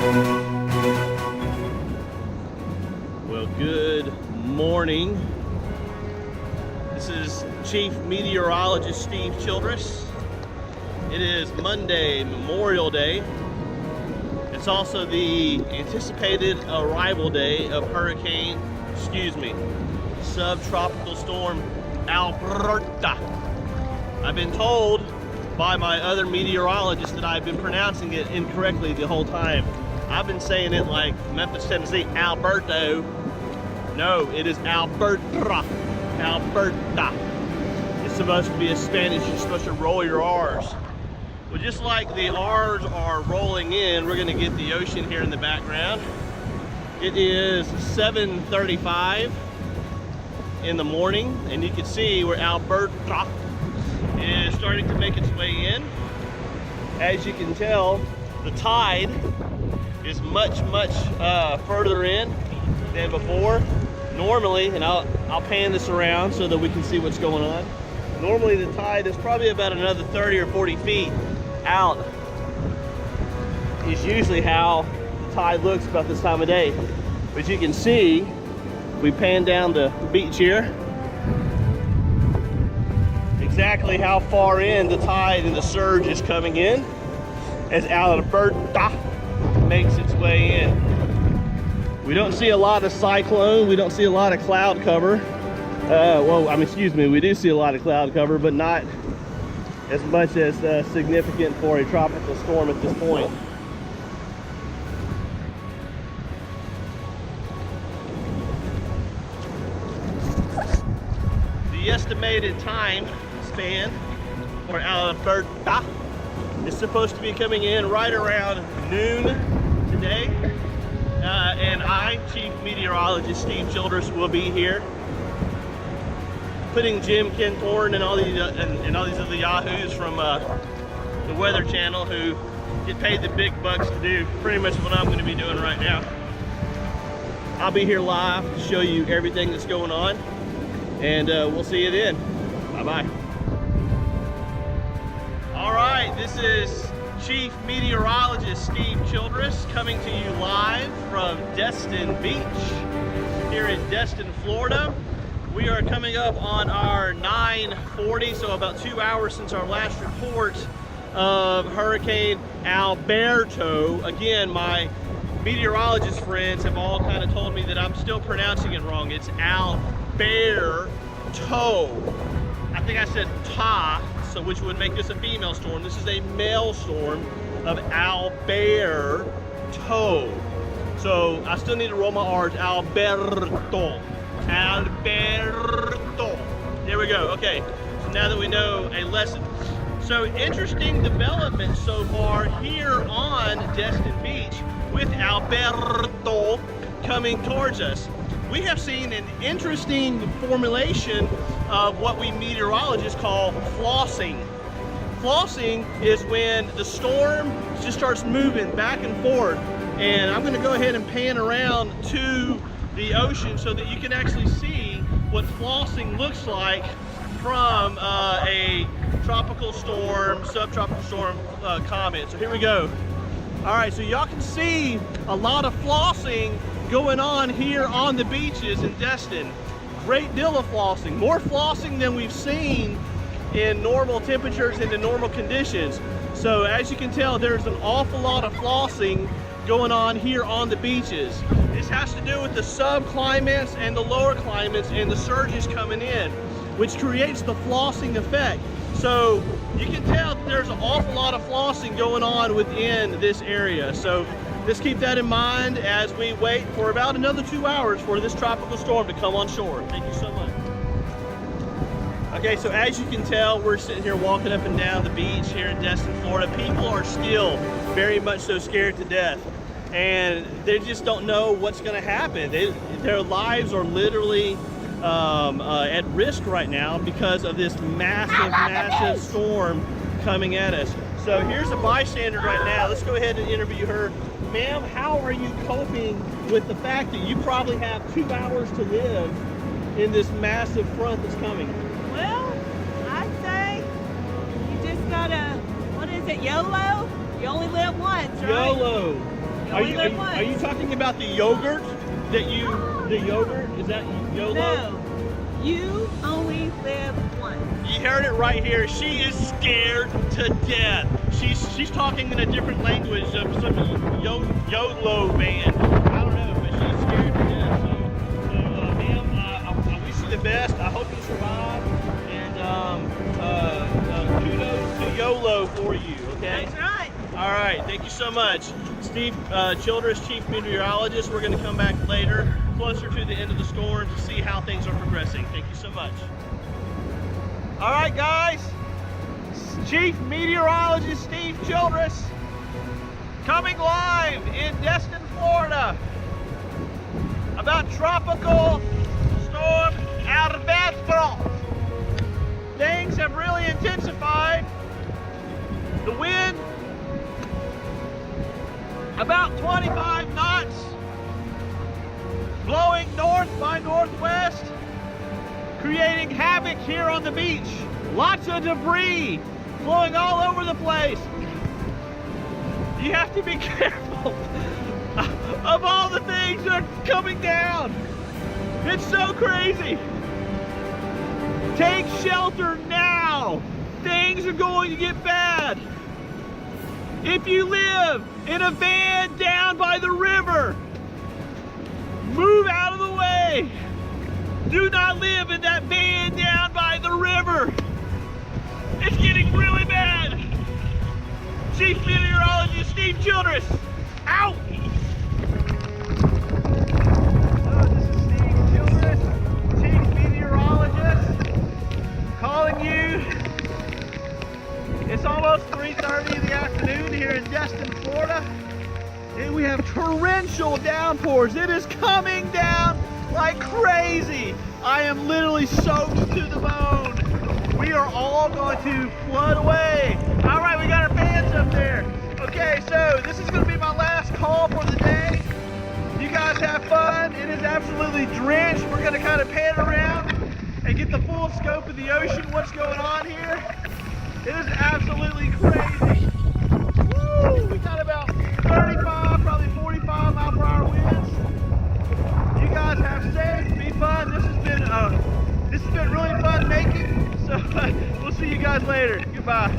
Well, good morning. This is Chief Meteorologist Steve Childress. It is Monday, Memorial Day. It's also the anticipated arrival day of subtropical storm Alberto. I've been told by my other meteorologists that I've been pronouncing it incorrectly the whole time. I've been saying it like Memphis, Tennessee, Alberto. No, it is Alberta. Alberta. It's supposed to be a Spanish, you're supposed to roll your R's. Well, just like the R's are rolling in, we're gonna get the ocean here in the background. It is 7:35 in the morning, and you can see where Alberta is starting to make its way in. As you can tell, the tide is much further in than before. Normally, and I'll pan this around so that we can see what's going on. Normally the tide is probably about another 30 or 40 feet out. Is usually how the tide looks about this time of day. But you can see, we pan down the beach here, exactly how far in the tide and the surge is coming in as Alberta makes its way in. We don't see a lot of cyclone, we don't see a lot of cloud cover. We do see a lot of cloud cover, but not as much as significant for a tropical storm at this point. The estimated time span for Alberta is supposed to be coming in right around noon today. And I, Chief Meteorologist Steve Childress, will be here putting Jim Kenthorne and all these other yahoos from the Weather Channel who get paid the big bucks to do pretty much what I'm going to be doing right now. I'll be here live to show you everything that's going on, and we'll see you then. Bye-bye. All right, this is Chief Meteorologist Steve Childress coming to you live from Destin Beach here in Destin, Florida. We are coming up on our 9:40, so about 2 hours since our last report of Hurricane Alberto. Again, my meteorologist friends have all kind of told me that I'm still pronouncing it wrong. It's Alberto. I think I said ta, so which would make this a female storm. This is a male storm of Alberto. So I still need to roll my R's. Alberto. Alberto. There we go. Okay, so now that we know a lesson. So interesting development so far here on Destin Beach with Alberto coming towards us. We have seen an interesting formulation of what we meteorologists call flossing. Flossing is when the storm just starts moving back and forth. And I'm gonna go ahead and pan around to the ocean so that you can actually see what flossing looks like from a tropical storm, subtropical storm comment. So here we go. All right, so y'all can see a lot of flossing going on here on the beaches in Destin. Great deal of flossing, more flossing than we've seen in normal temperatures and in normal conditions. So as you can tell, there's an awful lot of flossing going on here on the beaches. This has to do with the subclimates and the lower climates and the surges coming in, which creates the flossing effect. So you can tell there's an awful lot of flossing going on within this area. So just keep that in mind as we wait for about another 2 hours for this tropical storm to come on shore. Thank you so much. Okay, so as you can tell, we're sitting here walking up and down the beach here in Destin, Florida. People are still very much so scared to death, and they just don't know what's going to happen. Their lives are literally at risk right now because of this massive storm coming at us. So here's a bystander right now. Let's go ahead and interview her. Ma'am, how are you coping with the fact that you probably have 2 hours to live in this massive front that's coming? Well, I'd say you just gotta, what is it, YOLO? You only live once, right? YOLO. Are you talking about the yogurt the yogurt? Is that YOLO? No, you only live once. You heard it right here. She is scared to death. She's talking in a different language of some YOLO band. I don't know, but she's scared to death. So ma'am, I wish you the best. I hope you survive. And kudos to YOLO for you, okay? That's right. All right, thank you so much. Steve Childress, Chief Meteorologist. We're going to come back later, closer to the end of the storm, to see how things are progressing. Thank you so much. All right, guys. Chief Meteorologist Steve Childress coming live in Destin, Florida about Tropical Storm Alberto. Things have really intensified. The wind about 25 knots, blowing north by northwest, creating havoc here on the beach. Lots of debris flowing all over the place. You have to be careful of all the things that are coming down. It's so crazy. Take shelter now. Things are going to get bad. If you live in a van down by the river, move out of the way. Do not live in that van down by the river. It's getting really bad. Chief Meteorologist Steve Childress, out. This is Steve Childress, Chief Meteorologist, calling you. It's almost 3:30 in the afternoon here in Destin, Florida, and we have torrential downpours. It is coming down like crazy. I am literally soaked to the bone. We are all going to flood away. All right, we got our fans up there. Okay, so this is going to be my last call for the day. You guys have fun. It is absolutely drenched. We're going to kind of pan around and get the full scope of the ocean, what's going on here. It is absolutely crazy. Woo! We got about 35, probably 45 mile per hour winds. You guys have safe, be fun. This has been really fun making. So we'll see you guys later. Goodbye.